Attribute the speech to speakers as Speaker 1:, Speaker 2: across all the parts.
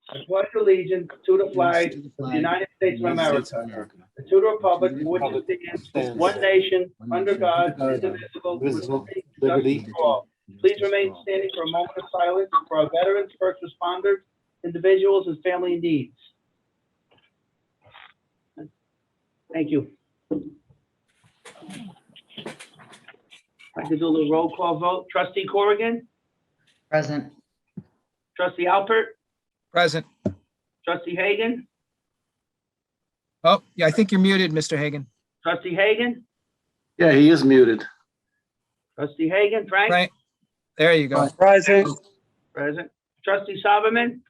Speaker 1: I pledge allegiance to the flag of the United States of America, and to the republic for which it stands, one nation, under God, indivisible, with liberty and justice for all. Please remain standing for a moment of silence for our veterans, first responders, individuals, and family in need. Thank you. I could do a little roll call vote. Trustee Corrigan?
Speaker 2: Present.
Speaker 1: Trustee Alpert?
Speaker 3: Present.
Speaker 1: Trustee Hagan?
Speaker 3: Oh, yeah, I think you're muted, Mr. Hagan.
Speaker 1: Trustee Hagan?
Speaker 4: Yeah, he is muted.
Speaker 1: Trustee Hagan? Frank?
Speaker 3: Right. There you go.
Speaker 4: Present.
Speaker 1: Present. Trustee Salverman?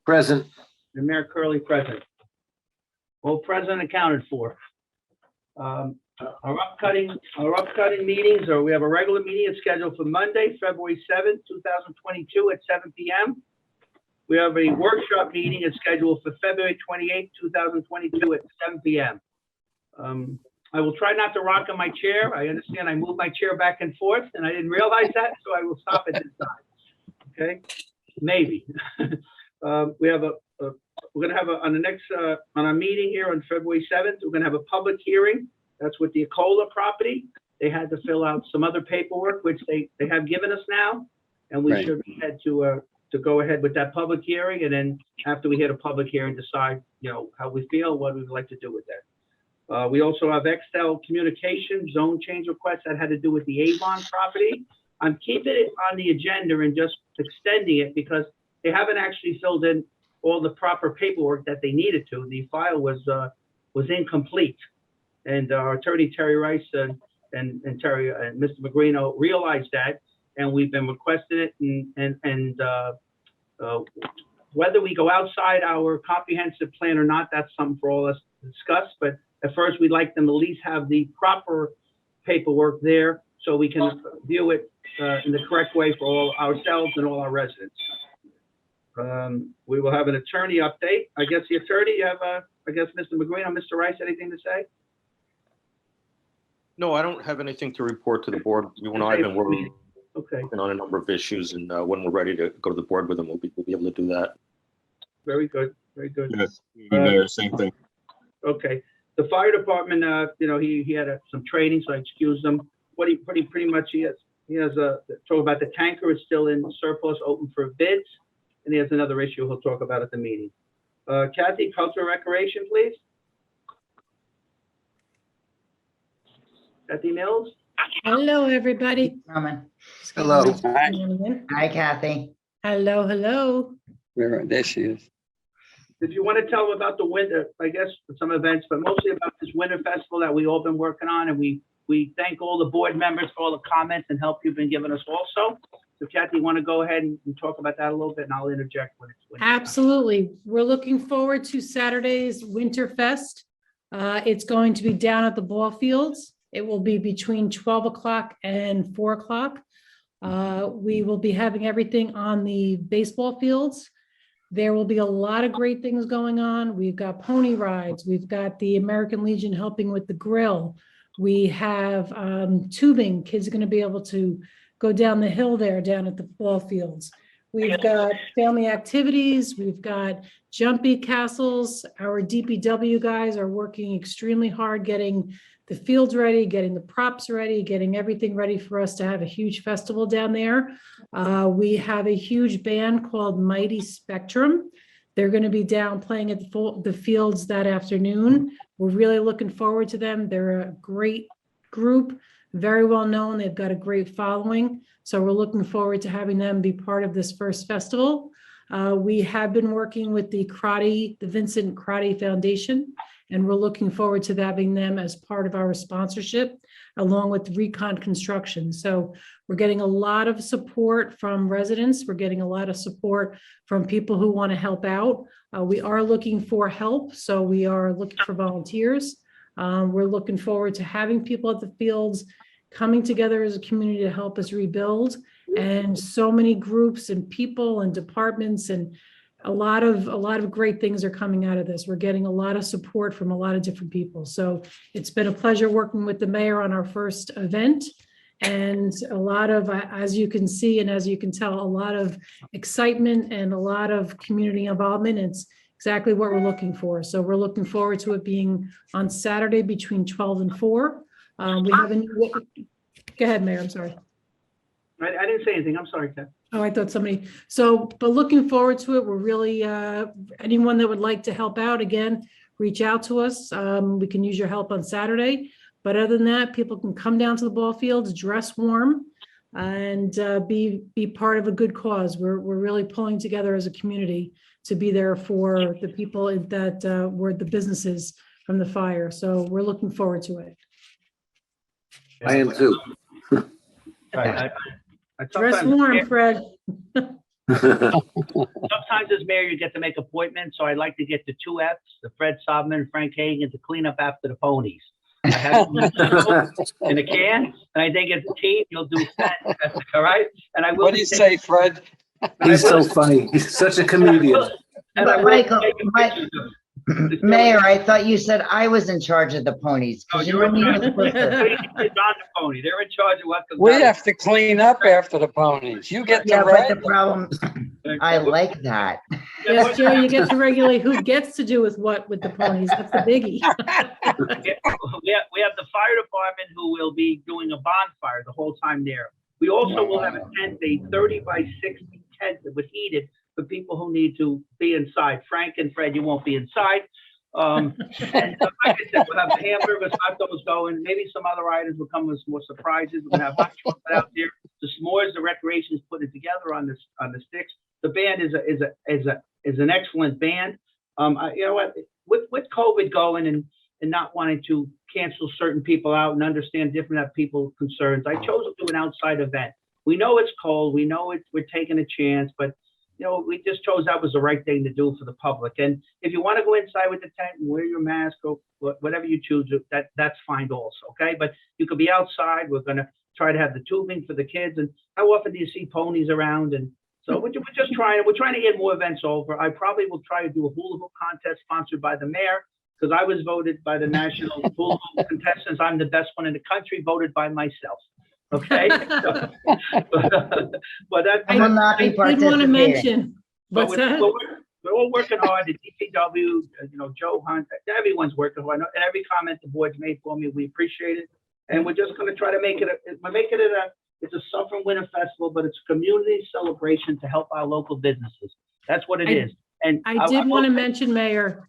Speaker 4: Present.
Speaker 1: And Mayor Curley present. All present accounted for. Our upcoming meetings are, we have a regular meeting scheduled for Monday, February 7th, 2022 at 7 p.m. We have a workshop meeting scheduled for February 28th, 2022 at 7 p.m. I will try not to rock in my chair. I understand I moved my chair back and forth and I didn't realize that, so I will stop at this time. Okay? Maybe. We have we're going to have on our meeting here on February 7th, we're going to have a public hearing. That's with the Acola property. They had to fill out some other paperwork, which they have given us now. And we should head to go ahead with that public hearing. And then after we hit a public hearing, decide, how we feel, what we'd like to do with that. We also have Extel Communication zone change request that had to do with the Avon property. I'm keeping it on the agenda and just extending it because they haven't actually filled in all the proper paperwork that they needed to. The file was incomplete. And our attorney, Terry Rice, and Terry and Mr. Magrino realized that, and we've been requesting it. And whether we go outside our comprehensive plan or not, that's something for all us to discuss. But at first, we'd like them to at least have the proper paperwork there so we can view it in the correct way for all ourselves and all our residents. We will have an attorney update. I guess the attorney, you have, Mr. Magrino, Mr. Rice, anything to say?
Speaker 5: No, I don't have anything to report to the board. You and I have been working on a number of issues, and when we're ready to go to the board with them, we'll be able to do that.
Speaker 1: Very good, very good.
Speaker 6: Yes, Mayor, same thing.
Speaker 1: Okay, the fire department, he had some training, so I excused him. What he pretty much he has talk about the tanker is still in surplus, open for bids, and he has another issue he'll talk about at the meeting. Kathy, Culture and Recreation, please. Kathy Mills.
Speaker 7: Hello, everybody.
Speaker 2: Roman.
Speaker 4: Hello.
Speaker 2: Hi, Kathy.
Speaker 7: Hello, hello.
Speaker 4: There she is.
Speaker 1: Did you want to tell them about the winter, I guess, some events, but mostly about this winter festival that we all been working on, and we thank all the board members for all the comments and help you've been giving us also. So Kathy, you want to go ahead and talk about that a little bit, and I'll interject when it's winter.
Speaker 7: Absolutely. We're looking forward to Saturday's Winterfest. It's going to be down at the ball fields. It will be between 12 o'clock and 4 o'clock. We will be having everything on the baseball fields. There will be a lot of great things going on. We've got pony rides. We've got the American Legion helping with the grill. We have tubing. Kids are going to be able to go down the hill there, down at the ball fields. We've got family activities. We've got jumpy castles. Our DPW guys are working extremely hard getting the fields ready, getting the props ready, getting everything ready for us to have a huge festival down there. We have a huge band called Mighty Spectrum. They're going to be down playing at the fields that afternoon. We're really looking forward to them. They're a great group, very well known. They've got a great following. So we're looking forward to having them be part of this first festival. We have been working with the Vincent Crotty Foundation, and we're looking forward to having them as part of our sponsorship, along with Recon Construction. So we're getting a lot of support from residents. We're getting a lot of support from people who want to help out. We are looking for help, so we are looking for volunteers. We're looking forward to having people at the fields, coming together as a community to help us rebuild. And so many groups and people and departments and a lot of great things are coming out of this. We're getting a lot of support from a lot of different people. So it's been a pleasure working with the mayor on our first event. And a lot of, as you can see, and as you can tell, a lot of excitement and a lot of community involvement. It's exactly what we're looking for. So we're looking forward to it being on Saturday between 12 and 4. We haven't, go ahead, Mayor, I'm sorry.
Speaker 1: I didn't say anything. I'm sorry, Ken.
Speaker 7: Oh, I thought somebody, so, but looking forward to it. We're really, anyone that would like to help out, again, reach out to us. We can use your help on Saturday. But other than that, people can come down to the ball fields, dress warm, and be part of a good cause. We're really pulling together as a community to be there for the people that were the businesses from the fire. So we're looking forward to it.
Speaker 4: I am too.
Speaker 7: Dress
Speaker 1: Sometimes,
Speaker 7: warm, Fred.
Speaker 1: as mayor, you get to make appointments, so I'd like to get the 2 Fs, the Fred Sobman, Frank Hagan, to clean up after the ponies. I have in a can, and I think as a team, you'll do fantastic, all right? And I will.
Speaker 6: What do you say, Fred?
Speaker 4: He's so funny. He's such a comedian.
Speaker 1: And I
Speaker 2: But
Speaker 1: will
Speaker 2: Michael,
Speaker 1: take pictures of-
Speaker 2: Mayor, I thought you said I was in charge of the ponies.
Speaker 1: Oh,
Speaker 2: 'cause you
Speaker 1: you're in
Speaker 2: know
Speaker 1: charge.
Speaker 2: you're supposed to-
Speaker 1: It's on the pony. They're in charge of what comes
Speaker 6: We
Speaker 1: out.
Speaker 6: have to clean up after the ponies. You get
Speaker 2: Yeah,
Speaker 6: to
Speaker 2: but the
Speaker 6: ride.
Speaker 2: problem, I like that.
Speaker 7: Yes, Joe, you get to regulate who gets to do with what with the ponies. That's the biggie.
Speaker 1: We have the fire department who will be doing a bonfire the whole time there. We also will have a tent, a 30 by 60 tent that was heated for people who need to be inside. Frank and Fred, you won't be inside. And like I said, we'll have the hamburgers, hot dogs going, maybe some other items will come with some more surprises. We're gonna have hot chocolate out there. The s'mores, the recreation is putting together on the sticks. The band is an excellent band. You know what, with COVID going and not wanting to cancel certain people out and understand different people concerns, I chose to do an outside event. We know it's cold, we know we're taking a chance, but you know, we just chose that was the right thing to do for the public. And if you want to go inside with the tent and wear your mask or whatever you choose, that's fine also, okay? But you could be outside. We're going to try to have the tubing for the kids. And how often do you see ponies around? And so we're just trying to get more events over. I probably will try to do a hula hoop contest sponsored by the mayor, because I was voted by the national hula hoop contestants. I'm the best one in the country, voted by myself. Okay. But that's.
Speaker 2: I will not be
Speaker 7: I did want to
Speaker 2: participating.
Speaker 7: mention,
Speaker 1: But
Speaker 7: what's that?
Speaker 1: we're all working hard. The DPW, you know, Joe Hunt, everyone's working hard. And every comment the board's made for me, we appreciate it. And we're just going to try to make it it's a Suffering Winter Festival, but it's a community celebration to help our local businesses. That's what it is. And
Speaker 7: I did want to mention, Mayor,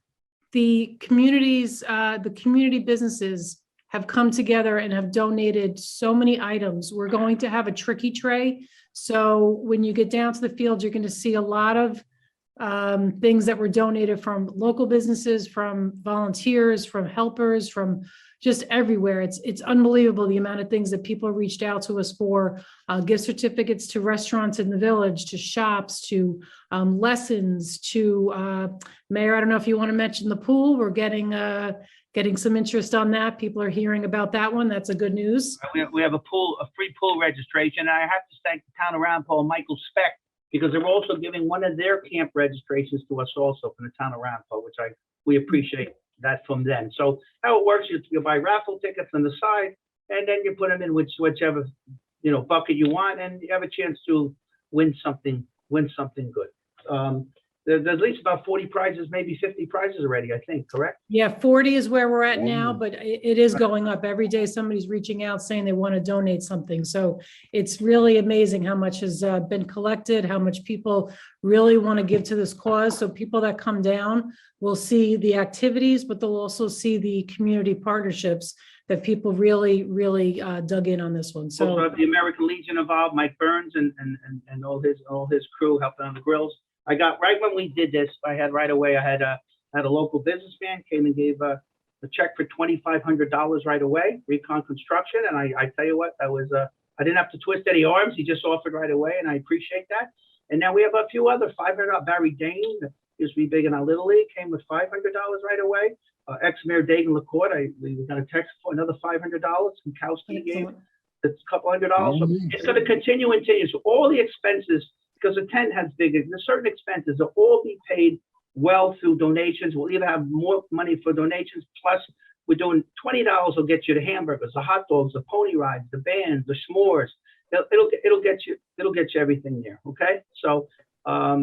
Speaker 7: the communities, the community businesses have come together and have donated so many items. We're going to have a tricky tray. So when you get down to the field, you're going to see a lot of things that were donated from local businesses, from volunteers, from helpers, from just everywhere. It's unbelievable the amount of things that people reached out to us for, gift certificates to restaurants in the village, to shops, to lessons, to Mayor, I don't know if you want to mention the pool. We're getting some interest on that. People are hearing about that one. That's a good news.
Speaker 1: we have a free pool registration. And I have to thank the town of Arapahoe and Michael Speck, because they're also giving one of their camp registrations to us also from the town of Arapahoe, which we appreciate that from them. So how it works, you buy raffle tickets on the side, and then you put them in whichever bucket you want, and you have a chance to win something good. There's at least about 40 prizes, maybe 50 prizes already, I think, correct?
Speaker 7: Yeah, 40 is where we're at now, but it is going up. Every day somebody's reaching out saying they want to donate something. So it's really amazing how much has been collected, how much people really want to give to this cause. So people that come down will see the activities, but they'll also see the community partnerships that people really, really dug in on this one.
Speaker 1: Also
Speaker 7: So
Speaker 1: have the American Legion involved, Mike Burns and all his crew helping on the grills. I got, right when we did this, I had a local businessman came and gave a check for $2,500 right away, Recon Construction. And I tell you what, that was, I didn't have to twist any arms. He just offered right away, and I appreciate that. And now we have a few other $500. Barry Dane, that used to be big in our Little League, came with $500 right away. Ex-Mayor David LaCourte, we got a text for another $500 from Kowski gave. It's a couple $100. So it's going to continue and continue. So all the expenses, because the tent has there's certain expenses that all be paid well through donations. We'll either have more money for donations plus we're doing $20 will get you the hamburgers, the hot dogs, the pony rides, the bands, the s'mores. It'll get you everything there. Okay. So, I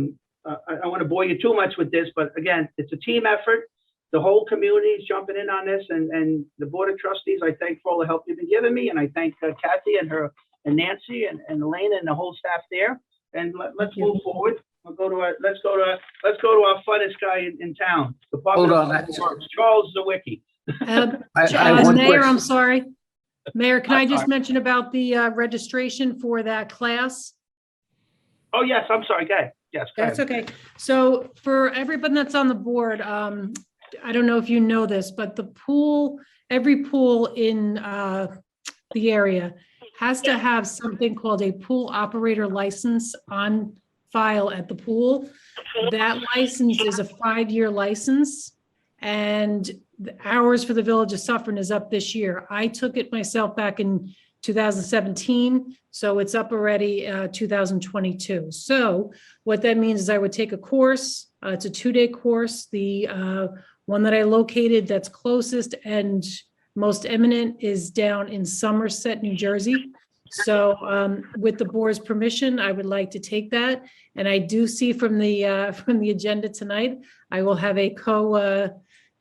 Speaker 1: don't want to bore you too much with this, but again, it's a team effort. The whole community is jumping in on this, and the Board of Trustees, I thank for all the help you've been giving me, and I thank Kathy and Nancy and Elena and the whole staff there. And let's move forward. Let's go to our funnest guy in town.
Speaker 4: Hold on.
Speaker 1: Charles Zawicki.
Speaker 4: I have one
Speaker 7: Mayor,
Speaker 4: question.
Speaker 7: I'm sorry. Mayor, can I just mention about the registration for that class?
Speaker 1: Oh, yes, I'm sorry. Go ahead. Yes, go ahead.
Speaker 7: That's okay. So for everybody that's on the board, I don't know if you know this, but every pool in the area has to have something called a pool operator license on file at the pool. That license is a 5-year license, and the hours for the Village of Suffern is up this year. I took it myself back in 2017, so it's up already 2022. So what that means is I would take a course. It's a 2-day course. The one that I located that's closest and most eminent is down in Somerset, New Jersey. So with the board's permission, I would like to take that. And I do see from the agenda tonight, I will have a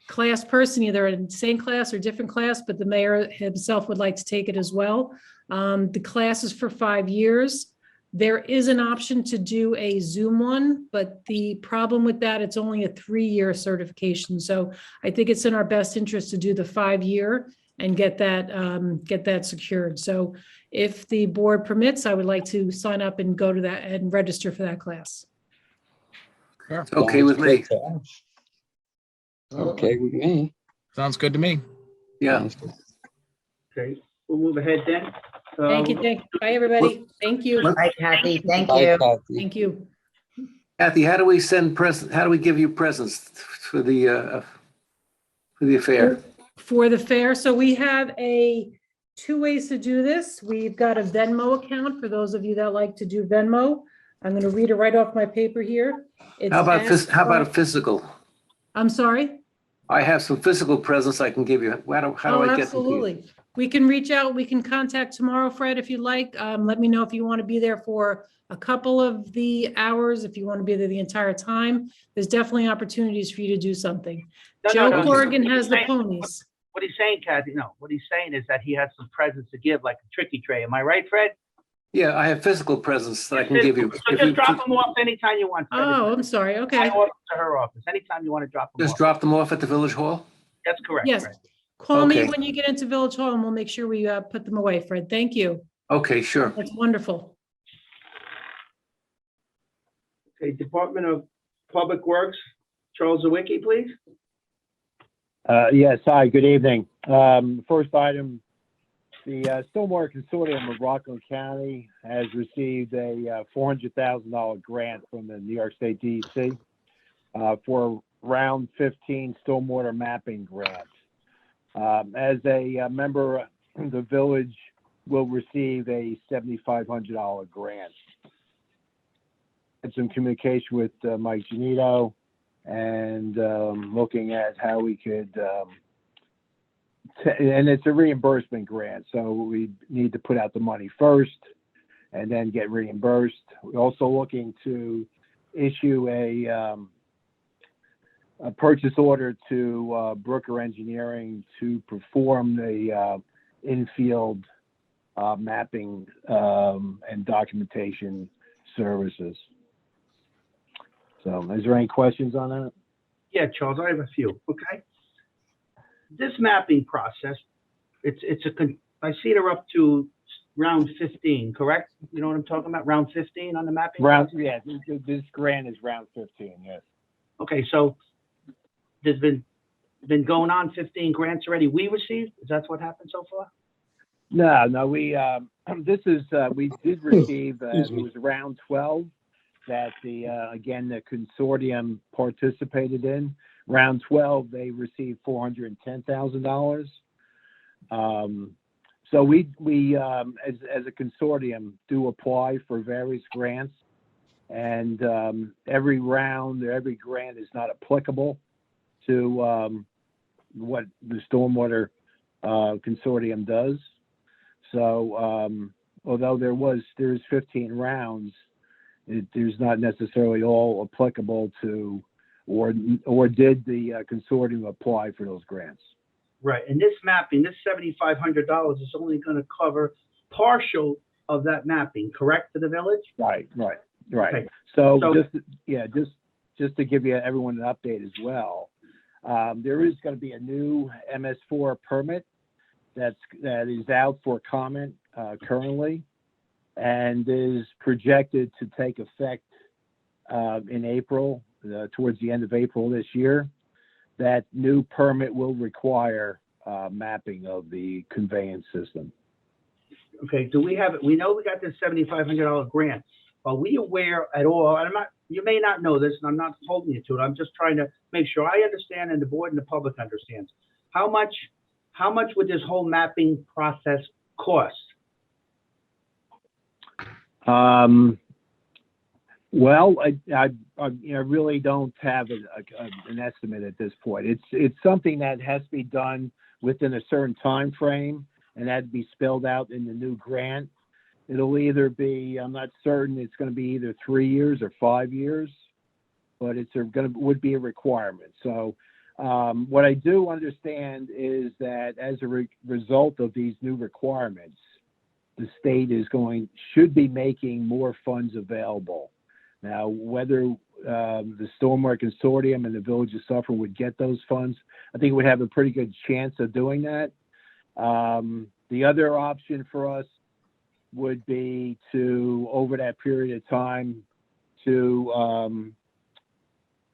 Speaker 7: class person, either in the same class or different class, but the mayor himself would like to take it as well. The class is for 5 years. There is an option to do a Zoom one, but the problem with that, it's only a 3-year certification. So I think it's in our best interest to do the 5-year and get that secured. So if the board permits, I would like to sign up and go to that and register for that class.
Speaker 4: It's okay with me.
Speaker 6: Okay with me.
Speaker 3: Sounds good to me.
Speaker 4: Yeah.
Speaker 1: Okay, we'll move ahead then.
Speaker 7: Thank you. Bye, everybody. Thank you.
Speaker 2: Bye, Kathy. Thank
Speaker 6: Bye,
Speaker 2: you.
Speaker 6: Kathy.
Speaker 7: Thank you.
Speaker 4: Kathy, how do we send presents? How do we give you presents for the affair?
Speaker 7: For the fair, so we have 2 ways to do this. We've got a Venmo account for those of you that like to do Venmo. I'm going to read it right off my paper here. It's
Speaker 4: How about a
Speaker 7: ask-
Speaker 4: physical?
Speaker 7: I'm sorry?
Speaker 4: I have some physical presents I can give you. How do
Speaker 7: Oh,
Speaker 4: I get them to you?
Speaker 7: absolutely. We can reach out. We can contact tomorrow, Fred, if you'd like. Let me know if you want to be there for a couple of the hours, if you want to be there the entire time. There's definitely opportunities for you to do something.
Speaker 1: No,
Speaker 7: Joe
Speaker 1: no, no.
Speaker 7: Corrigan has the
Speaker 1: What
Speaker 7: ponies.
Speaker 1: What he's saying, Kathy, no, what he's saying is that he has some presents to give, like a tricky tray. Am I right, Fred?
Speaker 4: Yeah, I have physical presents that I can give you.
Speaker 1: So
Speaker 4: If
Speaker 1: just
Speaker 4: you
Speaker 1: drop them off anytime you want. Fred.
Speaker 7: Oh, I'm sorry.
Speaker 1: My
Speaker 7: Okay.
Speaker 1: office to her office, anytime you want to drop them
Speaker 4: Just
Speaker 1: off.
Speaker 4: drop them off at the village hall?
Speaker 1: That's correct,
Speaker 7: Yes.
Speaker 1: Fred.
Speaker 7: Call me
Speaker 4: Okay.
Speaker 7: when you get into Village Hall and we'll make sure we put them away, Fred. Thank you.
Speaker 4: Okay, sure.
Speaker 7: That's wonderful.
Speaker 1: Okay, Department of Public Works, Charles Zawicki, please.
Speaker 8: Yes, hi, good evening. First item, the Stormwater Consortium of Rockland County has received a $400,000 grant from the New York State DEC for round 15 stormwater mapping grant. As a member, the village will receive a $7,500 grant. Had some communication with Mike Janito and looking at how we could, and it's a reimbursement grant, so we need to put out the money first and then get reimbursed. We're also looking to issue a purchase order to Brooker Engineering to perform the infield mapping and documentation services. So is there any questions on that?
Speaker 1: Yeah, Charles, I have a few, okay? This mapping process, I see they're up to round 15, correct? You know what I'm talking about? Round 15 on the mapping?
Speaker 8: Round,
Speaker 1: process?
Speaker 8: yeah, this grant is round 15, yes.
Speaker 1: Okay, so there's been going on 15 grants already we received? Is that what happened so far?
Speaker 8: No, we, we did receive, it was round 12 that again, the consortium participated in. Round 12, they received $410,000. So we as a consortium do apply for various grants, and every round or every grant is not applicable to what the Stormwater Consortium does. So although there's 15 rounds, there's not necessarily all applicable to, or did the consortium apply for those grants?
Speaker 1: Right, and this mapping, this $7,500 is only gonna cover partial of that mapping, correct, to the village?
Speaker 8: Right.
Speaker 1: Okay.
Speaker 8: So
Speaker 1: So-
Speaker 8: just to give everyone an update as well, there is going to be a new MS4 permit that is out for comment currently, and is projected to take effect in April, towards the end of April this year. That new permit will require mapping of the conveyance system.
Speaker 1: Okay, do we have, we know we got this $7,500 grant. Are we aware at all, and you may not know this, and I'm not holding you to it, I'm just trying to make sure I understand and the board and the public understands. How much would this whole mapping process cost?
Speaker 8: Well, I really don't have an estimate at this point. It's something that has to be done within a certain time frame, and that'd be spelled out in the new grant. It'll either be, I'm not certain, it's going to be either 3 years or 5 years, but would be a requirement. So what I do understand is that as a result of these new requirements, the state should be making more funds available. Now, whether the Stormwater Consortium and the Village of Suffolk would get those funds, I think we have a pretty good chance of doing that. The other option for us would be to, over that period of time, to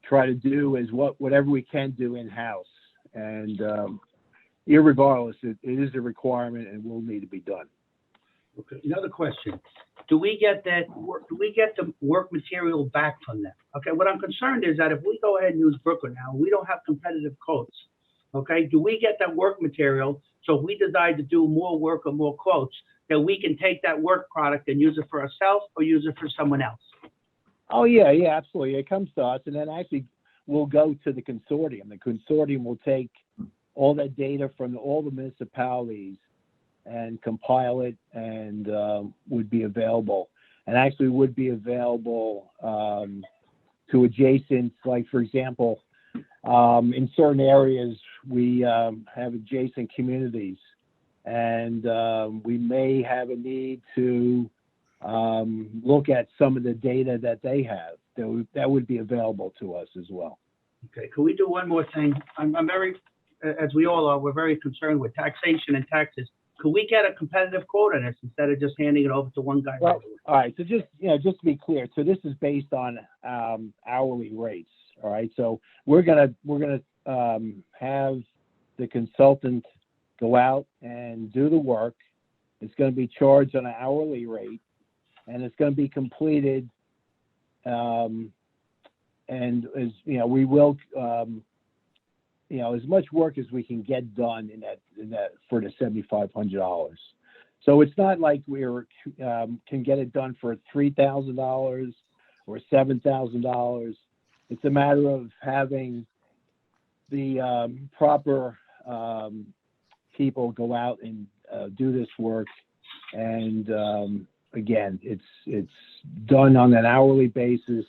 Speaker 8: try to do whatever we can do in-house. And irregardless, it is a requirement and will need to be done.
Speaker 1: Okay, another question. Do we get the work material back from them? Okay, what I'm concerned is that if we go ahead and use Brooklyn now, we don't have competitive quotes. Okay, do we get that work material? So if we decide to do more work or more quotes, that we can take that work product and use it for ourselves or use it for someone else?
Speaker 8: Oh, yeah, absolutely. It comes to us, and then actually we'll go to the consortium. The consortium will take all that data from all the municipalities and compile it, and would be available. And actually would be available to adjacent, like, for example, in certain areas, we have adjacent communities, and we may have a need to look at some of the data that they have. That would be available to us as well.
Speaker 1: Okay, can we do one more thing? I'm very, as we all are, we're very concerned with taxation and taxes. Could we get a competitive quote on this instead of just handing it over to one guy?
Speaker 8: Well, all right, so just to be clear, so this is based on hourly rates. All right, so we're gonna have the consultant go out and do the work. It's going to be charged on an hourly rate, and it's going to be completed. And as we will, as much work as we can get done in that for the $7,500. So it's not like we can get it done for $3,000 or $7,000. It's a matter of having the proper people go out and do this work. And again, it's done on an hourly basis,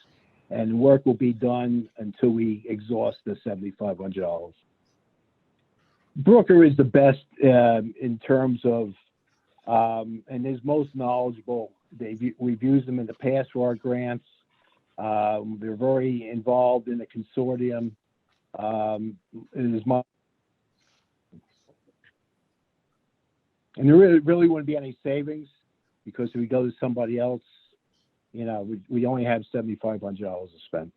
Speaker 8: and work will be done until we exhaust the $7,500. Brooker is the best in terms of, and is most knowledgeable. We've used them in the past for our grants. They're very involved in the consortium. And there really wouldn't be any savings, because if we go to somebody else, we only have $7,500 to spend.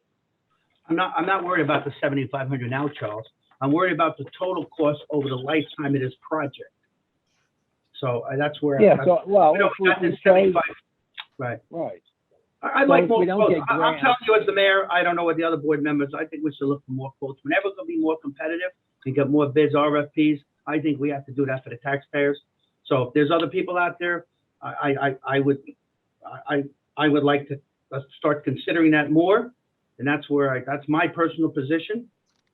Speaker 1: I'm not worried about the $7,500 now, Charles. I'm worried about the total cost over the lifetime of this project. So that's where.
Speaker 8: Yeah. So well,
Speaker 1: we don't got this 75. Right.
Speaker 8: Right.
Speaker 1: I'd
Speaker 8: So
Speaker 1: like
Speaker 8: if
Speaker 1: more
Speaker 8: we don't
Speaker 1: quotes.
Speaker 8: get
Speaker 1: I'm
Speaker 8: grants-
Speaker 1: telling you as the mayor, I don't know what the other board members, I think we should look for more quotes. Whenever it's gonna be more competitive and get more bids, RFPs, I think we have to do that for the taxpayers. So if there's other people out there, I would like to start considering that more. And that's my personal position.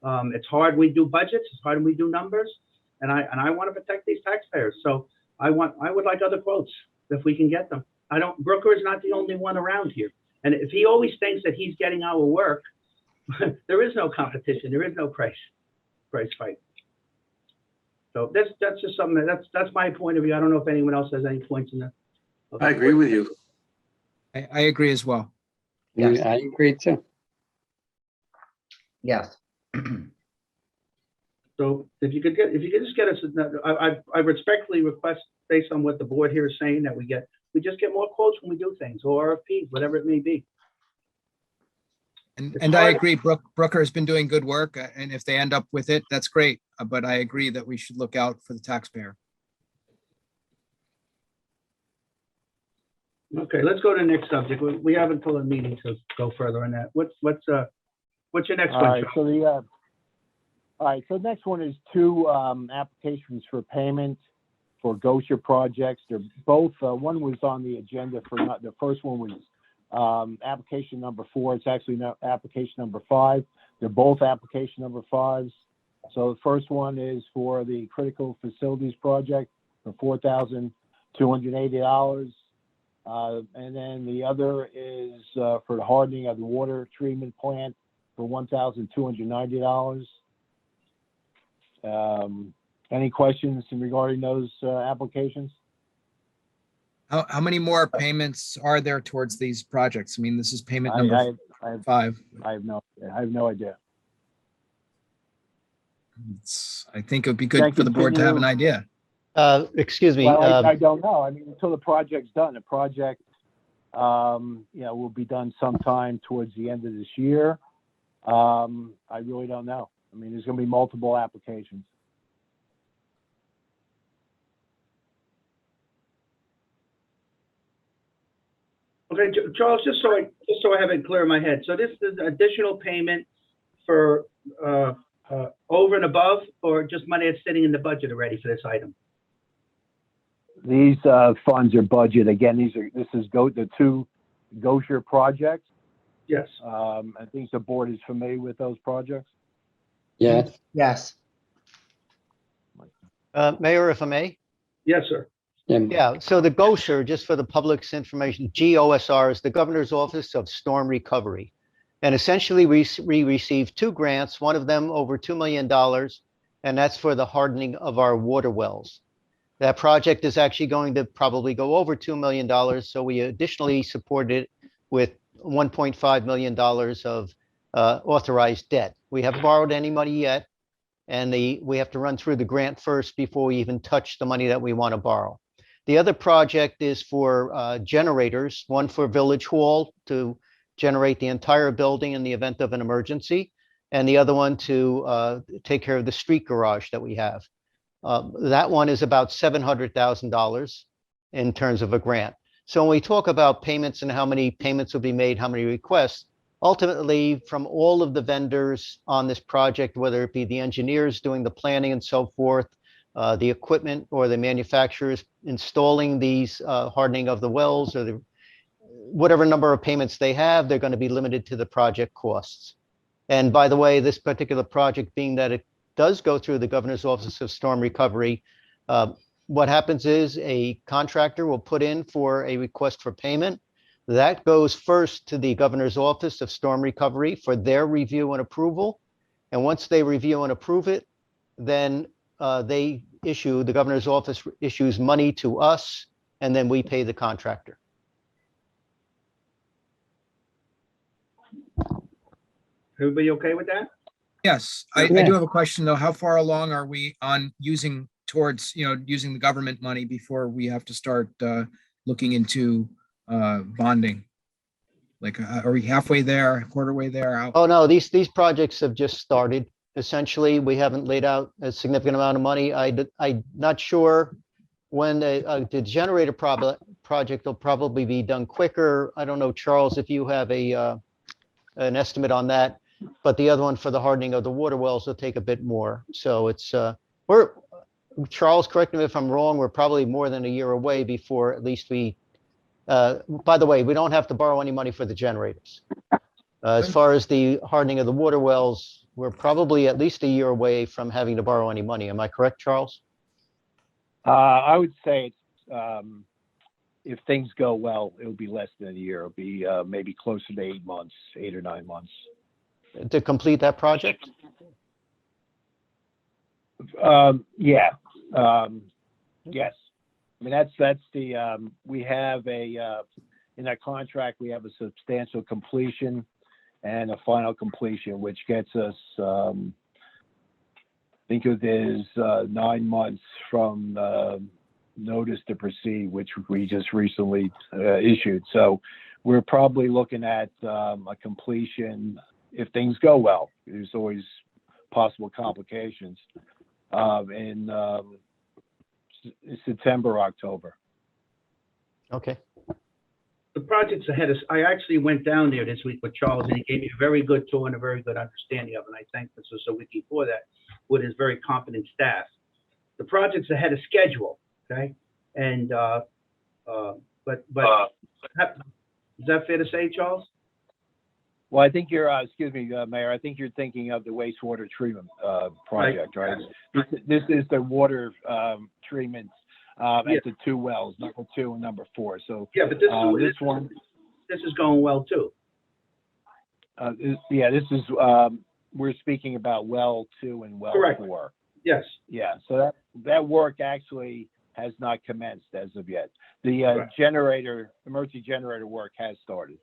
Speaker 1: It's hard, we do budgets, it's hard when we do numbers, and I want to protect these taxpayers. So I would like other quotes if we can get them. Brooker is not the only one around here. And if he always thinks that he's getting our work, there is no competition, there is no price fight. So that's just something, that's my point of view. I don't know if anyone else has any points in that.
Speaker 4: I agree with you.
Speaker 3: I agree as well.
Speaker 2: Yes.
Speaker 6: I agree too.
Speaker 2: Yes.
Speaker 1: So if you could just get us, I respectfully request, based on what the board here is saying, that we just get more quotes when we do things, or RFPs, whatever it may be.
Speaker 3: And I agree, Brooker has been doing good work, and if they end up with it, that's great. But I agree that we should look out for the taxpayer.
Speaker 1: Okay, let's go to the next subject. We have until the meeting to go further on that. What's your next
Speaker 8: All
Speaker 1: one,
Speaker 8: right,
Speaker 1: Charles?
Speaker 8: so the next one is two applications for payment for Gosher projects. They're both, one was on the agenda for, not the first one was application number 4. It's actually not application number 5. They're both application number 5s. So the first one is for the critical facilities project for $4,280. And then the other is for the hardening of the water treatment plant for $1,290. Any questions regarding those applications?
Speaker 3: How many more payments are there towards these projects? I mean, this is payment
Speaker 8: I
Speaker 3: number
Speaker 8: have
Speaker 3: 5.
Speaker 8: no idea.
Speaker 3: I think it would be good for the board to have an idea.
Speaker 9: Excuse me,
Speaker 8: Well, I don't know. I mean, until the project's done, the project, will be done sometime towards the end of this year. I really don't know. I mean, there's going to be multiple applications.
Speaker 1: Okay, Charles, just so I have it clear in my head. So this is additional payment for over and above, or just money that's sitting in the budget already for this item?
Speaker 8: These funds are budget. Again, this is the two Gosher projects.
Speaker 1: Yes.
Speaker 8: I think the board is familiar with those projects.
Speaker 6: Yes.
Speaker 2: Yes.
Speaker 9: Mayor, if I may?
Speaker 1: Yes, sir.
Speaker 9: Yeah, so the GOSR, just for the public's information, GOSR is the Governor's Office of Storm Recovery. And essentially, we received 2 grants, one of them over $2 million, and that's for the hardening of our water wells. That project is actually going to probably go over $2 million, so we additionally supported it with $1.5 million of authorized debt. We haven't borrowed any money yet, and we have to run through the grant first before we even touch the money that we want to borrow. The other project is for generators, one for Village Hall to generate the entire building in the event of an emergency, and the other one to take care of the street garage that we have. That one is about $700,000 in terms of a grant. So when we talk about payments and how many payments will be made, how many requests, ultimately from all of the vendors on this project, whether it be the engineers doing the planning and so forth, the equipment or the manufacturers installing these hardening of the wells, or whatever number of payments they have, they're going to be limited to the project costs. And by the way, this particular project, being that it does go through the Governor's Office of Storm Recovery, what happens is a contractor will put in for a request for payment. That goes first to the Governor's Office of Storm Recovery for their review and approval. And once they review and approve it, then the Governor's Office issues money to us, and then we pay the contractor.
Speaker 1: Everybody okay with that?
Speaker 3: Yes, I do have a question though. How far along are we on using the government money before we have to start looking into bonding? Like, are we halfway there, a quarter way there?
Speaker 9: Oh, no, these projects have just started. Essentially, we haven't laid out a significant amount of money. I'm not sure when the generator project will probably be done quicker. I don't know, Charles, if you have an estimate on that, but the other one for the hardening of the water wells will take a bit more. So it's, Charles, correct me if I'm wrong, we're probably more than a year away before at least we, by the way, we don't have to borrow any money for the generators. As far as the hardening of the water wells, we're probably at least a year away from having to borrow any money. Am I correct, Charles?
Speaker 8: I would say if things go well, it'll be less than a year. It'll be maybe closer to 8 months, 8 or 9 months.
Speaker 9: To complete that project?
Speaker 8: Yeah. Yes. I mean, that's the, we have in that contract, we have a substantial completion and a final completion, which gets us, I think it is 9 months from notice to proceed, which we just recently issued. So we're probably looking at a completion, if things go well. There's always possible complications in September, October.
Speaker 9: Okay.
Speaker 1: The project's ahead of, I actually went down there this week with Charles, and he gave me a very good tour and a very good understanding of it. And I thank Mr. Sawicki for that, with his very competent staff. The project's ahead of schedule, okay? And, but is that fair to say, Charles?
Speaker 8: Well, I think you're, excuse me, Mayor, I think you're thinking of the wastewater treatment project, right? This is the water treatment at the 2 wells, number 2 and number 4. So
Speaker 1: Yeah, but this is going well too.
Speaker 8: This is, we're speaking about well 2 and well
Speaker 1: Correct.
Speaker 8: 4.
Speaker 1: Yes.
Speaker 8: Yeah, so that work actually has not commenced as of yet. The
Speaker 1: Right.
Speaker 8: emergency generator work has started.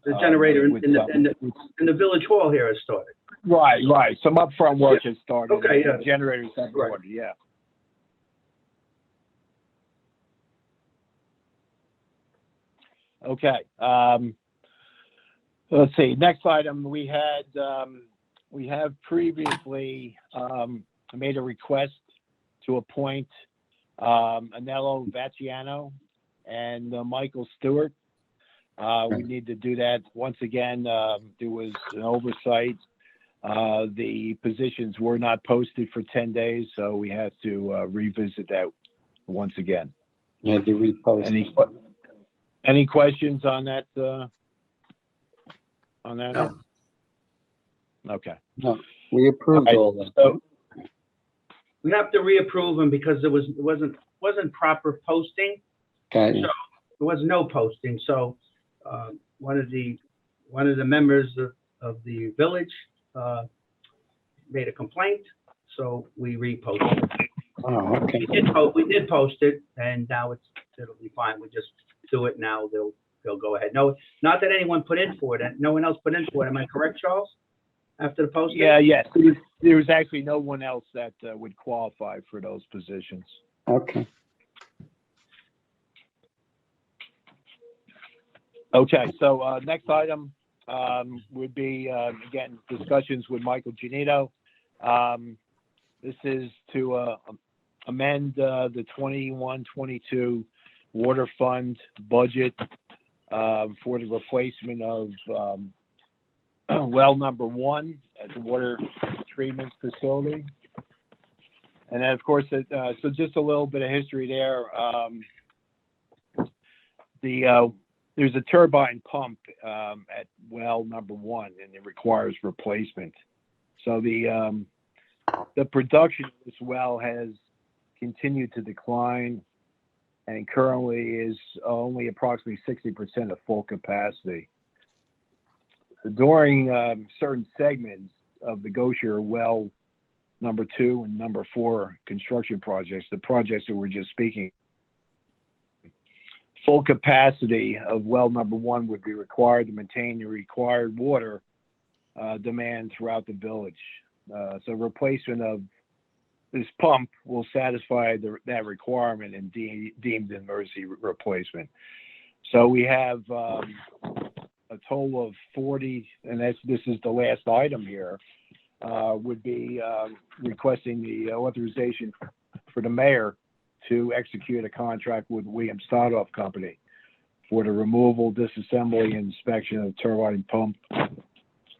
Speaker 1: The generator in
Speaker 8: with
Speaker 1: the village hall here has started.
Speaker 8: Right. Some upfront work has started.
Speaker 1: Okay, yeah.
Speaker 8: The generators have been
Speaker 1: Right.
Speaker 8: ordered, yeah. Okay. Let's see. Next item, we have previously made a request to appoint Anello Vacciano and Michael Stewart. We need to do that once again. There was an oversight. The positions were not posted for 10 days, so we have to revisit that once again.
Speaker 6: Yeah, the repost.
Speaker 8: Any questions on that?
Speaker 4: No.
Speaker 8: Okay.
Speaker 6: No, we approved all that.
Speaker 8: So,
Speaker 1: We have to reapprove them because it wasn't proper posting.
Speaker 6: Okay.
Speaker 1: So there was no posting. So one of the members of the village made a complaint. So we reposted it.
Speaker 6: Oh, okay.
Speaker 1: We did post it, and now it'll be fine. We just do it now. They'll go ahead. No, not that anyone put in for it. No one else put in for it. Am I correct, Charles? After the posting?
Speaker 8: yeah, yes. There was actually no one else that would qualify for those positions.
Speaker 6: Okay.
Speaker 8: Okay, so next item would be, again, discussions with Michael Giannino. This is to amend the 21-22 water fund budget for the replacement of well number 1 at the water treatment facility. And then, of course, so just a little bit of history there. There's a turbine pump at well number 1, and it requires replacement. So the production of this well has continued to decline, and currently is only approximately 60% of full capacity. During certain segments of the Gosher well number 2 and number 4 construction projects, the projects that we're just speaking, full capacity of well number 1 would be required to maintain the required water demand throughout the village. So replacement of this pump will satisfy that requirement and deemed an emergency replacement. So we have a total of 40, and this is the last item here, would be requesting the authorization for the mayor to execute a contract with Williams Start-Off Company for the removal, disassembly, and inspection of turbine pump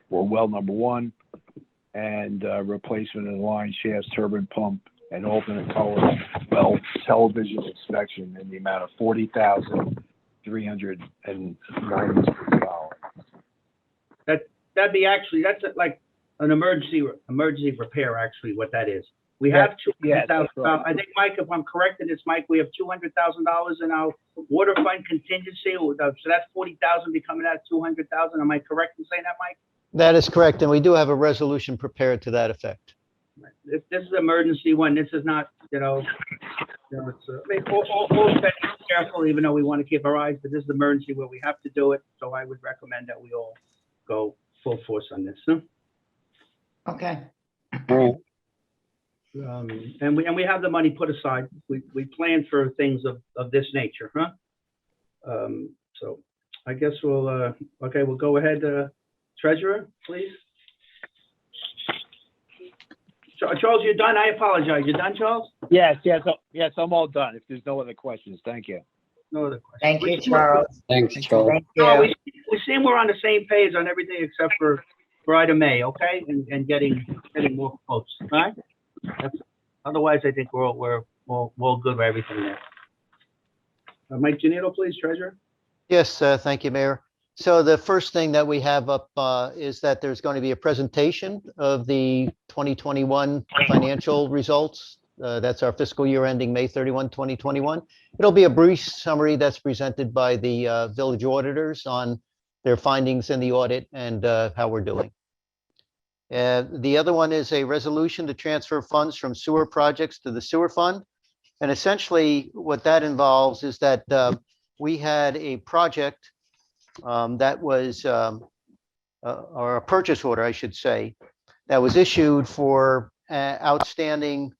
Speaker 8: for well number 1, and replacement of the line shafts, turbine pump, and alternate color well television inspection in the amount of $40,392.
Speaker 1: That'd be actually, that's like an emergency repair, actually, what that is. We
Speaker 8: Yeah,
Speaker 1: have
Speaker 8: yeah, that's
Speaker 1: $200,000.
Speaker 8: right.
Speaker 1: I think, Mike, if I'm correct in this, Mike, we have $200,000 in our water fund contingency. So that's 40,000 be coming out of 200,000. Am I correct in saying that, Mike?
Speaker 9: That is correct, and we do have a resolution prepared to that effect.
Speaker 1: This is an emergency one. This is not, it's, I mean, all spending is careful, even though we want to keep our eyes, but this is an emergency where we have to do it. So I would recommend that we all go full force on this. Huh?
Speaker 2: Okay.
Speaker 6: All right.
Speaker 1: And we have the money put aside. We plan for things of this nature, huh? So I guess we'll go ahead, Treasurer, please. Charles, you're done? I apologize. You're done, Charles?
Speaker 8: Yes, I'm all done. If there's no other questions, thank you.
Speaker 1: No other questions.
Speaker 2: Thank you, Charles.
Speaker 6: Thanks, Charles.
Speaker 2: Thank
Speaker 1: No,
Speaker 2: you.
Speaker 1: we seem we're on the same page on everything except for item A, okay? And getting more quotes, all right? Otherwise, I think we're all good with everything there. Mike Janito, please, Treasurer.
Speaker 9: Yes, thank you, Mayor. So the first thing that we have up is that there's going to be a presentation of the 2021 financial results. That's our fiscal year ending May 31, 2021. It'll be a brief summary that's presented by the village auditors on their findings in the audit and how we're doing. The other one is a resolution to transfer funds from sewer projects to the sewer fund. And essentially what that involves is that we had a project that was, or a purchase order, I should say, that was issued for outstanding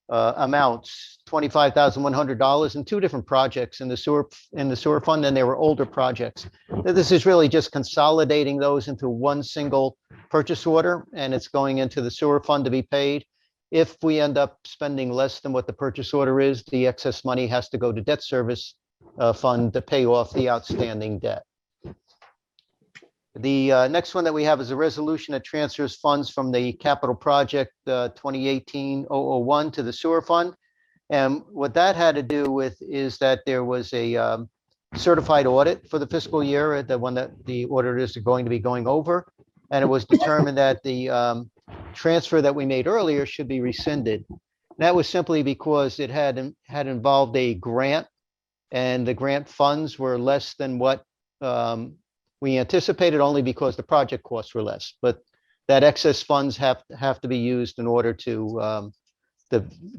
Speaker 9: amounts, $25,100 in two different projects in the sewer fund, and they were older projects. This is really just consolidating those into one single purchase order, and it's going into the sewer fund to be paid. If we end up spending less than what the purchase order is, the excess money has to go to debt service fund to pay off the outstanding debt. The next one that we have is a resolution that transfers funds from the capital project 2018-001 to the sewer fund. And what that had to do with is that there was a certified audit for the fiscal year, the one that the auditors are going to be going over. And it was determined that the transfer that we made earlier should be rescinded. And that was simply because it had involved a grant, and the grant funds were less than what we anticipated, only because the project costs were less. But that excess funds have to be used in order to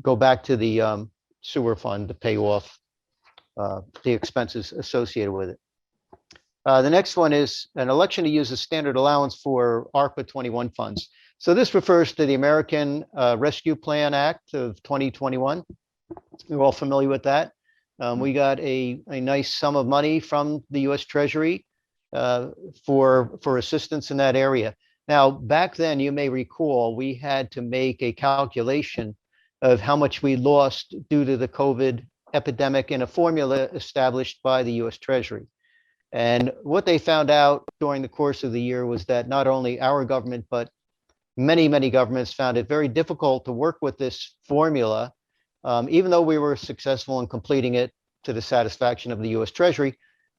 Speaker 9: go back to the sewer fund to pay off the expenses associated with it. The next one is an election to use a standard allowance for ARPA 21 funds. So this refers to the American Rescue Plan Act of 2021. We're all familiar with that. We got a nice sum of money from the U.S. Treasury for assistance in that area. Now, back then, you may recall, we had to make a calculation of how much we lost due to the COVID epidemic in a formula established by the U.S. Treasury. And what they found out during the course of the year was that not only our government, but many, many governments found it very difficult to work with this formula, even though we were successful in completing it to the satisfaction of the U.S. Treasury.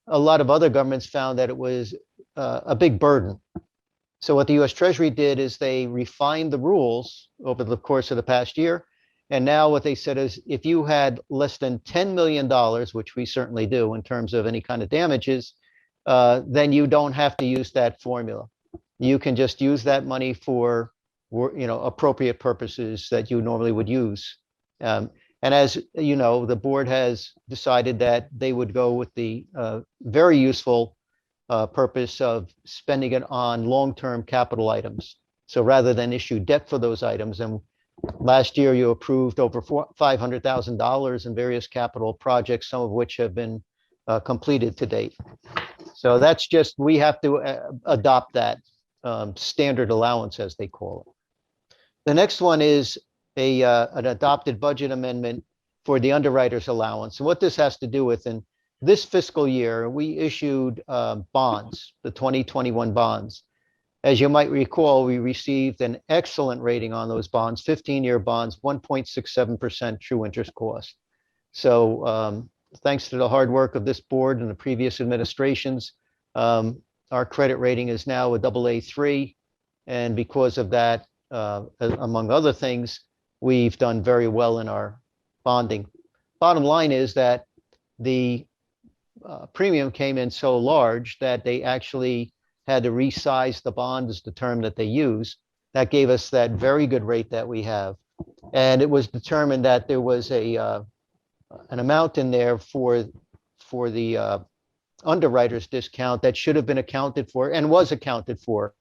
Speaker 9: A lot of other governments found that it was a big burden. So what the U.S. Treasury did is they refined the rules over the course of the past year. And now what they said is, if you had less than $10 million, which we certainly do in terms of any kind of damages, then you don't have to use that formula. You can just use that money for, appropriate purposes that you normally would use. And as you know, the board has decided that they would go with the very useful purpose of spending it on long-term capital items. So rather than issue debt for those items, and last year you approved over $500,000 in various capital projects, some of which have been completed to date. So that's just, we have to adopt that standard allowance, as they call it. The next one is an adopted budget amendment for the underwriter's allowance. And what this has to do with, in this fiscal year, we issued bonds, the 2021 bonds. As you might recall, we received an excellent rating on those bonds, 15-year bonds, 1.67% true interest cost. So thanks to the hard work of this board and the previous administrations, our credit rating is now a AA3. And because of that, among other things, we've done very well in our bonding. Bottom line is that the premium came in so large that they actually had to resize the bond, is the term that they use. That gave us that very good rate that we have. And it was determined that there was an amount in there for the underwriter's discount that should have been accounted for and was accounted for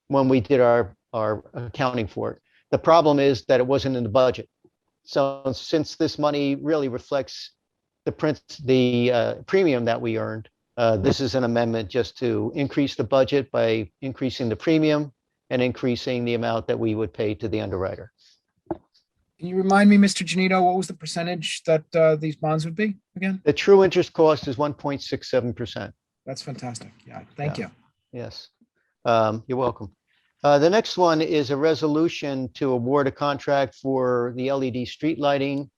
Speaker 9: when we did our accounting for it. The problem is that it wasn't in the budget. So since this money really reflects the premium that we earned, this is an amendment just to increase the budget by increasing the premium and increasing the amount that we would pay to the underwriter.
Speaker 3: Can you remind me, Mr. Janito, what was the percentage that these bonds would be again?
Speaker 9: The true interest cost is 1.67%.
Speaker 3: That's fantastic. Yeah, thank you.
Speaker 9: Yes, you're welcome. The next one is a resolution to award a contract for the LED street lighting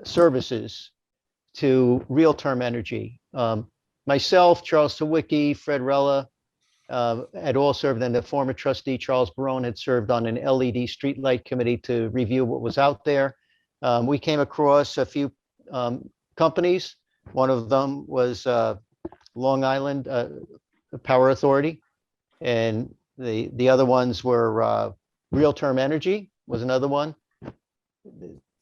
Speaker 9: services to Real Term Energy. Myself, Charles Sawicki, Fred Rella had all served, and the former trustee, Charles Barone, had served on an LED streetlight committee to review what was out there. We came across a few companies. One of them was Long Island Power Authority, and the other ones were Real Term Energy was another one.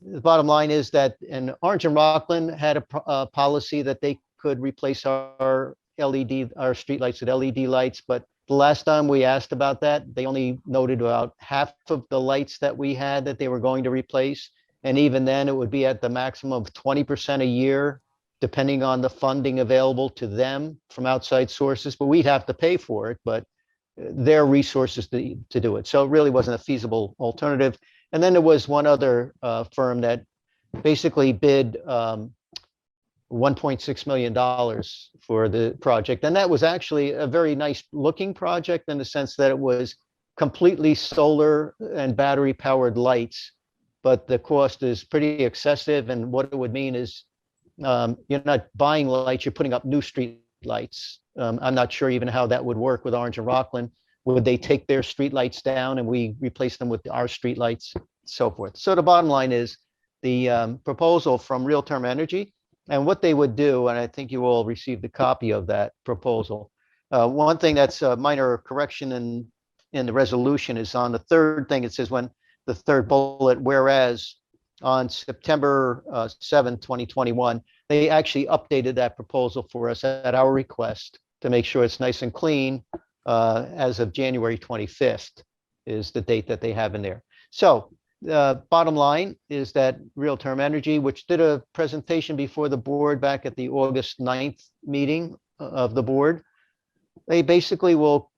Speaker 9: The bottom line is that, and Orange and Rockland had a policy that they could replace our streetlights with LED lights, but the last time we asked about that, they only noted about half of the lights that we had that they were going to replace. And even then, it would be at the maximum of 20% a year, depending on the funding available to them from outside sources, but we'd have to pay for it, but their resources to do it. So it really wasn't a feasible alternative. And then there was one other firm that basically bid $1.6 million for the project. And that was actually a very nice looking project in the sense that it was completely solar and battery powered lights, but the cost is pretty excessive. And what it would mean is you're not buying lights, you're putting up new street lights. I'm not sure even how that would work with Orange and Rockland. Would they take their street lights down and we replace them with our street lights, so forth? So the bottom line is the proposal from Real Term Energy and what they would do, and I think you all received a copy of that proposal. One thing that's a minor correction in the resolution is on the third thing. It says when the third bullet, whereas on September 7, 2021, they actually updated that proposal for us at our request to make sure it's nice and clean. As of January 25th is the date that they have in there. So bottom line is that Real Term Energy, which did a presentation before the board back at the August 9th meeting of the board, they basically will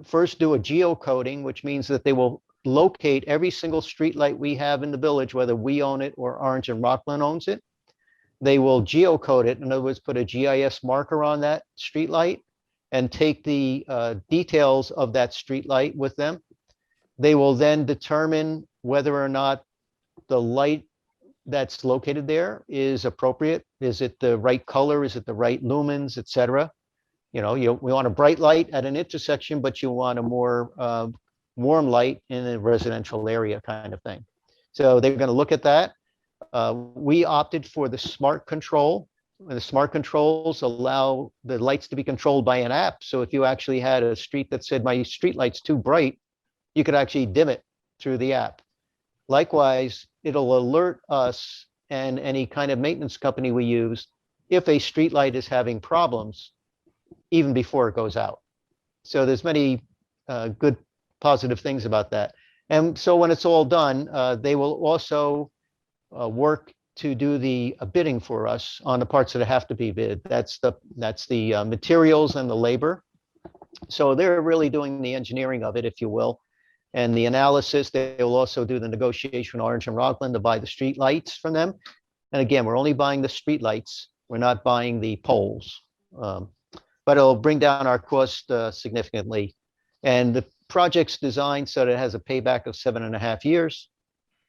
Speaker 9: first do a geocoding, which means that they will locate every single street light we have in the village, whether we own it or Orange and Rockland owns it. They will geocode it, in other words, put a GIS marker on that street light and take the details of that street light with them. They will then determine whether or not the light that's located there is appropriate. Is it the right color? Is it the right lumens, et cetera? You know, we want a bright light at an intersection, but you want a more warm light in a residential area kind of thing. So they're going to look at that. We opted for the smart control. The smart controls allow the lights to be controlled by an app. So if you actually had a street that said my street light's too bright, you could actually dim it through the app. Likewise, it'll alert us and any kind of maintenance company we use if a street light is having problems even before it goes out. So there's many good positive things about that. And so when it's all done, they will also work to do the bidding for us on the parts that have to be bid. That's the materials and the labor. So they're really doing the engineering of it, if you will, and the analysis. They will also do the negotiation with Orange and Rockland to buy the street lights from them. And again, we're only buying the street lights. We're not buying the poles, but it'll bring down our cost significantly. And the project's designed so that it has a payback of 7.5 years.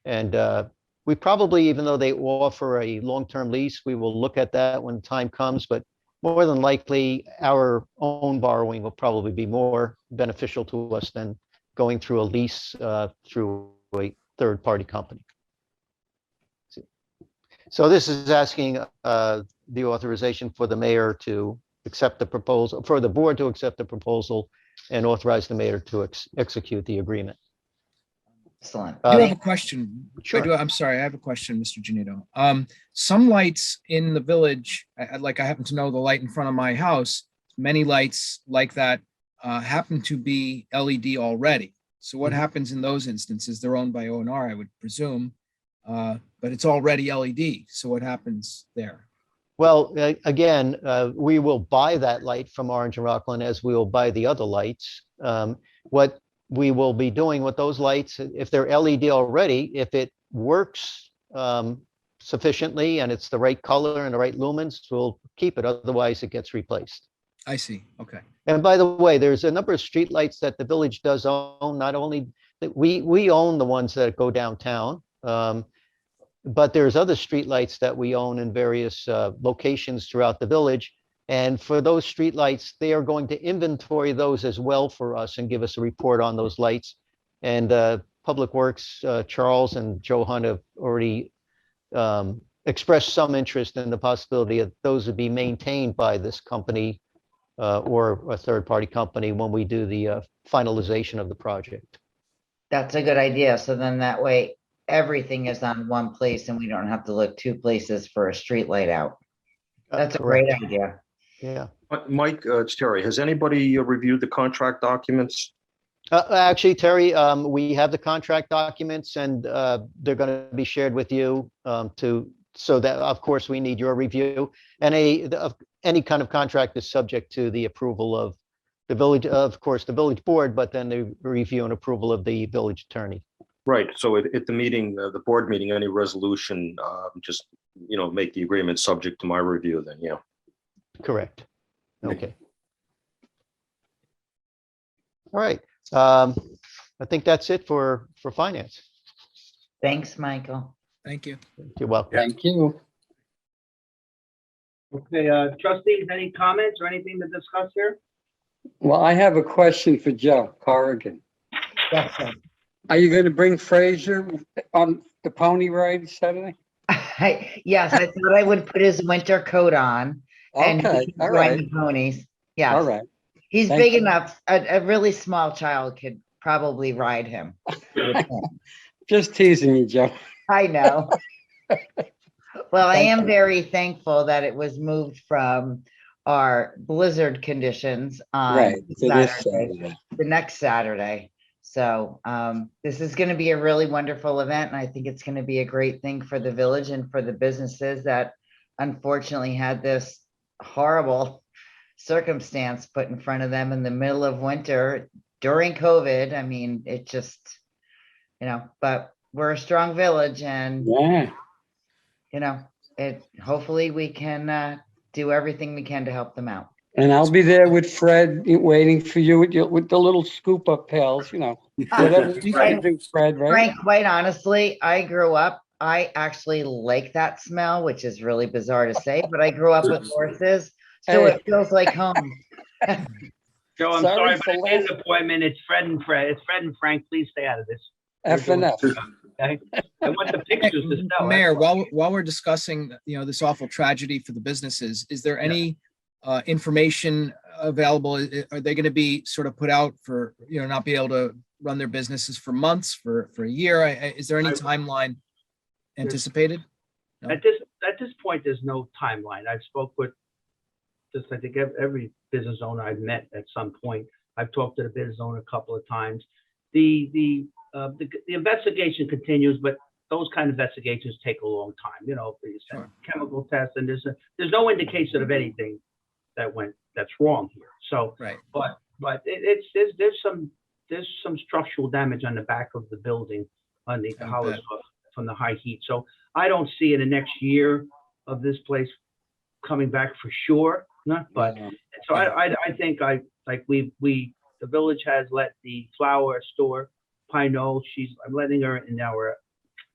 Speaker 9: And we probably, even though they offer a long-term lease, we will look at that when time comes, but more than likely our own borrowing will probably be more beneficial to us than going through a lease through a third-party company. So this is asking the authorization for the mayor to accept the proposal, for the board to accept the proposal and authorize the mayor to execute the agreement.
Speaker 2: Excellent.
Speaker 3: I do have a question.
Speaker 9: Sure.
Speaker 3: I'm sorry, I have a question, Mr. Janito. Some lights in the village, like I happen to know the light in front of my house, many lights like that happen to be LED already. So what happens in those instances? They're owned by ONR, I would presume, but it's already LED. So what happens there?
Speaker 9: Well, again, we will buy that light from Orange and Rockland as we will buy the other lights. What we will be doing with those lights, if they're LED already, if it works sufficiently and it's the right color and the right lumens, we'll keep it. Otherwise, it gets replaced.
Speaker 3: I see. Okay.
Speaker 9: And by the way, there's a number of streetlights that the village does own. Not only that we own the ones that go downtown, but there's other streetlights that we own in various locations throughout the village. And for those streetlights, they are going to inventory those as well for us and give us a report on those lights. And Public Works, Charles and Joe Hunt have already expressed some interest in the possibility of those would be maintained by this company or a third-party company when we do the finalization of the project.
Speaker 2: That's a good idea. So then that way, everything is on one place and we don't have to look two places for a street light out. That's a great
Speaker 9: Correct.
Speaker 2: idea.
Speaker 9: Yeah.
Speaker 5: Mike, it's Terry. Has anybody reviewed the contract documents?
Speaker 9: Actually, Terry, we have the contract documents and they're going to be shared with you so that, of course, we need your review. And any kind of contract is subject to the approval of the village, of course, the village board, but then the review and approval of the village attorney.
Speaker 5: Right. So at the meeting, the board meeting, any resolution, just, make the agreement subject to my review then, yeah.
Speaker 9: Correct. Okay. All right. I think that's it for finance.
Speaker 2: Thanks, Michael.
Speaker 3: Thank you.
Speaker 9: You're welcome.
Speaker 6: Thank you.
Speaker 1: Okay, trustees, any comments or anything to discuss here?
Speaker 6: Well, I have a question for Joe Corrigan.
Speaker 2: Yes, sir.
Speaker 6: Are you going to bring Fraser on the pony ride Saturday?
Speaker 2: Yes, I thought I would put his winter coat on. And he
Speaker 6: Okay,
Speaker 2: can
Speaker 6: all
Speaker 2: ride
Speaker 6: right,
Speaker 2: the ponies. Yes.
Speaker 6: all right.
Speaker 2: He's
Speaker 6: Thank
Speaker 2: big
Speaker 6: you.
Speaker 2: enough. A really small child could probably ride him.
Speaker 6: Just teasing you, Joe.
Speaker 2: I know. Well, I am very thankful that it was moved from our blizzard conditions on
Speaker 6: Right, to this
Speaker 2: Saturday,
Speaker 6: Saturday.
Speaker 2: the next Saturday. So this is going to be a really wonderful event, and I think it's going to be a great thing for the village and for the businesses that unfortunately had this horrible circumstance put in front of them in the middle of winter during COVID. I mean, it just, but we're a strong village and,
Speaker 6: Yeah,
Speaker 2: hopefully we can do everything we can to help them out.
Speaker 6: and I'll be there with Fred, waiting for you with the little scoop up pails, whatever you can do, Fred, right?
Speaker 2: Frank, quite honestly, I grew up, I actually like that smell, which is really bizarre to say, but I grew up with horses, so
Speaker 6: Hey.
Speaker 2: it feels like home.
Speaker 1: Joe, I'm
Speaker 6: Sorry
Speaker 1: sorry,
Speaker 6: for
Speaker 1: but at the appointment, it's Fred and Frank. Please stay out of this.
Speaker 6: F and F.
Speaker 1: Okay? I want the pictures to show.
Speaker 3: Mayor, while we're discussing, this awful tragedy for the businesses, is there any information available? Are they going to be sort of put out for, not be able to run their businesses for months, for a year? Is there any timeline anticipated? No?
Speaker 1: At this point, there's no timeline. I've spoke with I think every business owner I've met at some point. I've talked to the business owner a couple of times. The investigation continues, but those kind of investigations take a long time.
Speaker 3: Sure.
Speaker 1: Chemical tests, and there's no indication of anything that's wrong here. So,
Speaker 3: Right.
Speaker 1: but there's some structural damage on the back of the building on the
Speaker 3: I
Speaker 1: house
Speaker 3: bet.
Speaker 1: from the high heat. So I don't see in the next year of this place coming back for sure. But so I think the village has let the flower store, Pine Knoll, I'm letting her in our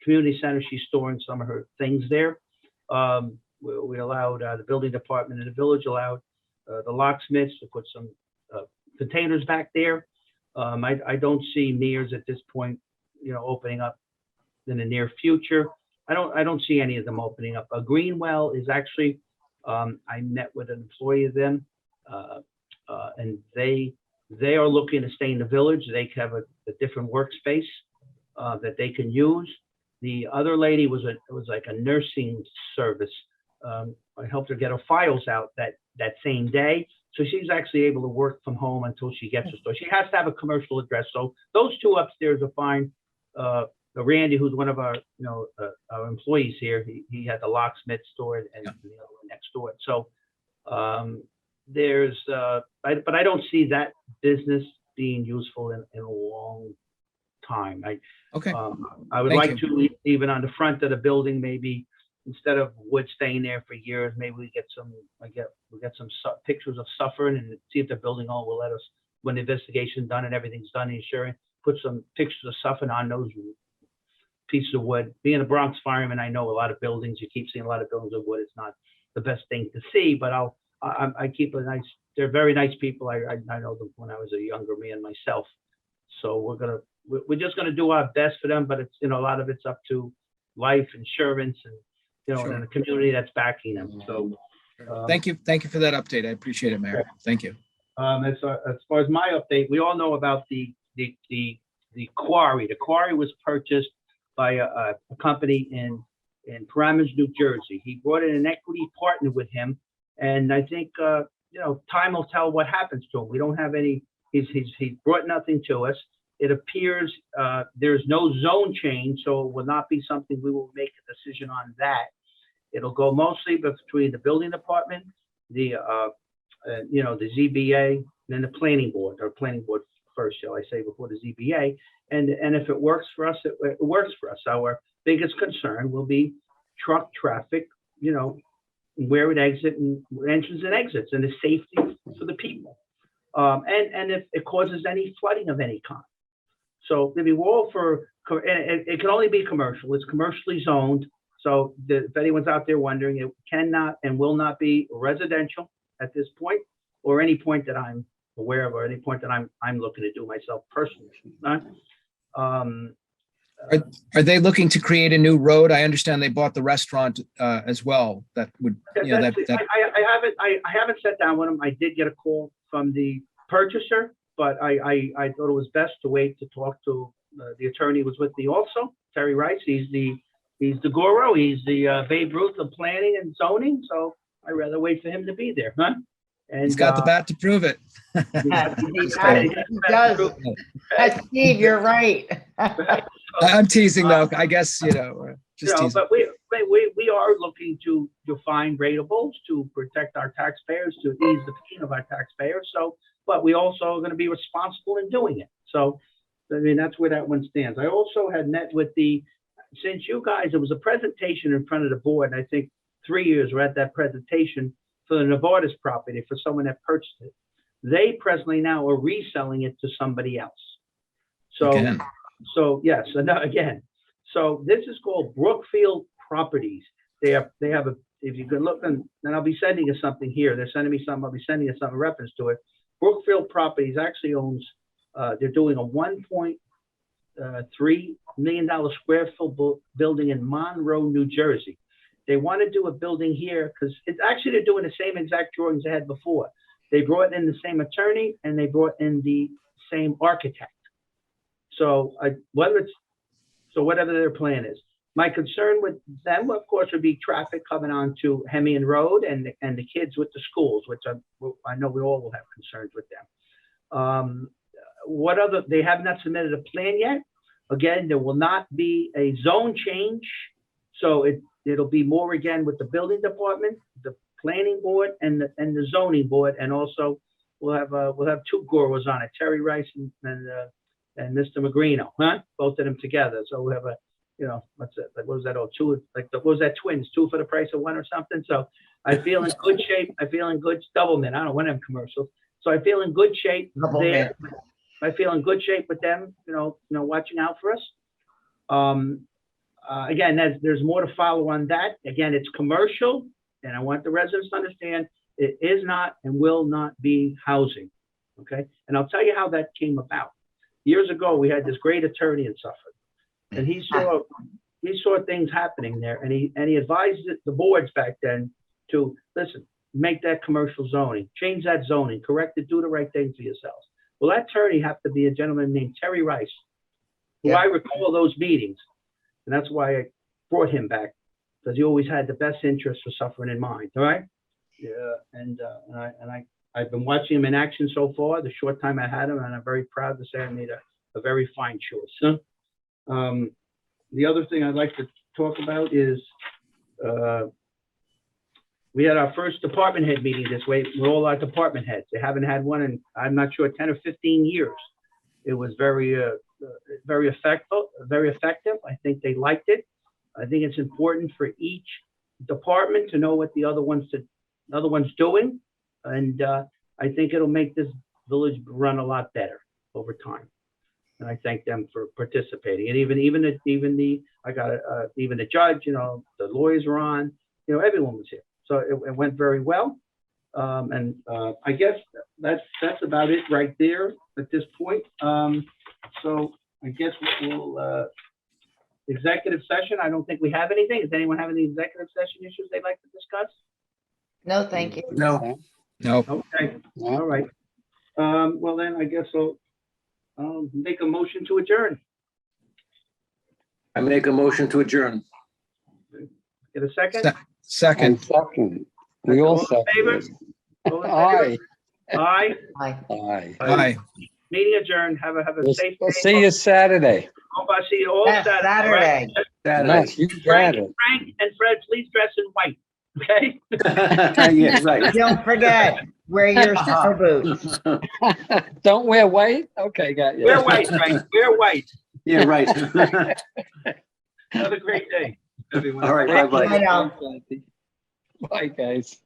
Speaker 1: community center. She's storing some of her things there. We allowed the building department in the village allowed the locksmiths to put some containers back there. I don't see Mears at this point, opening up in the near future. I don't see any of them opening up. Greenwell is actually, I met with an employee of them, and they are looking to stay in the village. They have a different workspace that they can use. The other lady was like a nursing service. I helped her get her files out that same day. So she's actually able to work from home until she gets her store. She has to have a commercial address. So those two upstairs are fine. Randy, who's one of our, our employees here, he had the locksmith store and the other one next door. So but I don't see that business being useful in a long time.
Speaker 3: Okay,
Speaker 1: I would
Speaker 3: Thank
Speaker 1: like to, even on the front of the building, maybe instead of wood staying there for years, maybe we get some pictures of suffering and see if the building owner will let us, when the investigation's done and everything's done, insurance, put some pictures of suffering on those pieces of wood. Being a Bronx fireman, I know a lot of buildings, you keep seeing a lot of buildings of wood. It's not the best thing to see, but I keep a nice, they're very nice people. I know them when I was a younger man myself. So we're just gonna do our best for them, but it's, a lot of it's up to life insurance and,
Speaker 3: Sure.
Speaker 1: and the community that's backing them. So,
Speaker 3: thank you for that update. I appreciate it, Mayor. Thank you.
Speaker 1: as far as my update, we all know about the quarry. The quarry was purchased by a company in Paramus, New Jersey. He brought in an equity partner with him, and I think time will tell what happens to him. We don't have any. He's brought nothing to us. It appears there's no zone change, so it will not be something we will make a decision on that. It'll go mostly between the building department, the ZBA, and then the planning board, or planning board first, shall I say, before the ZBA. And if it works for us, it works for us. Our biggest concern will be truck traffic, where it exits and entrances and exits, and the safety for the people. And if it causes any flooding of any kind. So maybe we're all and it can only be commercial. It's commercially zoned. So if anyone's out there wondering, it cannot and will not be residential at this point, or any point that I'm aware of, or any point that I'm looking to do myself personally.
Speaker 3: Are they looking to create a new road? I understand they bought the restaurant as well. That would,
Speaker 1: I haven't sat down with them. I did get a call from the purchaser, but I thought it was best to wait to talk to the attorney who was with me also, Terry Rice. He's the guru. He's the Babe Ruth of planning and zoning. So I'd rather wait for him to be there, huh? And
Speaker 3: he's got the bat to prove it.
Speaker 2: He does. Steve, you're right.
Speaker 3: I'm teasing though. I guess, just teasing.
Speaker 1: But we are looking to find rateables to protect our taxpayers, to ease the pain of our taxpayers. So, but we also are going to be responsible in doing it. So, I mean, that's where that one stands. I also had met with since you guys, it was a presentation in front of the board, and I think 3 years we're at that presentation for the Novartis property for someone that purchased it. They presently now are reselling it to somebody else. So,
Speaker 3: Again.
Speaker 1: yes, again. So this is called Brookfield Properties. They have if you can look, and I'll be sending you something here. They're sending me something. I'll be sending you some reference to it. Brookfield Properties actually owns, they're doing a $1.3 million square foot building in Monroe, New Jersey. They want to do a building here because it's actually, they're doing the same exact drawings they had before. They brought in the same attorney and they brought in the same architect. So whatever their plan is. My concern with them, of course, would be traffic coming on to Hemian Road and the kids with the schools, which I know we all will have concerns with them. They have not submitted a plan yet. Again, there will not be a zone change. So it'll be more again with the building department, the planning board, and the zoning board. And also we'll have two gurus on it, Terry Rice and Mr. Magrino, both of them together. So we'll have what's it? Like, what was that? Two, what was that? Twins, two for the price of one or something. So I feel in good shape. I feel in good Doublemint. I don't know one of them commercials. So I feel in good shape there. I feel in good shape with them, watching out for us. Again, there's more to follow on that. Again, it's commercial, and I want the residents to understand it is not and will not be housing. Okay. And I'll tell you how that came about. years ago, we had this great attorney in Suffolk. And he saw things happening there, and he advised the boards back then to, listen, make that commercial zoning, change that zoning, correct it, do the right thing for yourselves. Well, that attorney happened to be a gentleman named Terry Rice, who
Speaker 2: Yeah.
Speaker 1: I recall those meetings. And that's why I brought him back, because he always had the best interest for suffering in mind, all right? Yeah, and I've been watching him in action so far, the short time I had him, and I'm very proud to say I made a very fine choice. The other thing I'd like to talk about is, we had our first department head meeting this way with all our department heads. They haven't had one in, I'm not sure, 10 or 15 years. It was very effective. I think they liked it. I think it's important for each department to know what the other one's doing. And I think it'll make this village run a lot better over time. And I thank them for participating. And even the judge, the lawyers were on, everyone was here. So it went very well. And I guess that's about it right there at this point. So I guess we'll executive session. I don't think we have anything. Does anyone have any executive session issues they'd like to discuss?
Speaker 2: No, thank you.
Speaker 4: No,
Speaker 3: No,
Speaker 1: Okay, all right. Well, then I guess I'll make a motion to adjourn.
Speaker 4: I make a motion to adjourn.
Speaker 1: Get a second?
Speaker 3: Se- second.
Speaker 6: And second, we all
Speaker 1: All in favor?
Speaker 6: second.
Speaker 1: All in
Speaker 6: Aye,
Speaker 1: favor? Aye.
Speaker 2: Bye.
Speaker 6: aye.
Speaker 3: Aye.
Speaker 1: Meeting adjourned. Have a safe
Speaker 6: We'll
Speaker 1: day.
Speaker 6: see you Saturday.
Speaker 1: Hope I see you all
Speaker 2: Yes,
Speaker 1: Saturday. all right?
Speaker 2: Saturday.
Speaker 6: Yes, you got it.
Speaker 1: Frank and Fred, please dress in white, okay?
Speaker 4: Yeah, right.
Speaker 2: Don't forget, wear your summer boots.
Speaker 6: Don't wear white? Okay, got you.
Speaker 1: Wear white, Frank, wear white.
Speaker 4: Yeah, right.
Speaker 1: Have a great day, everyone.
Speaker 4: All right, bye-bye.
Speaker 2: Bye now.
Speaker 6: Bye, guys.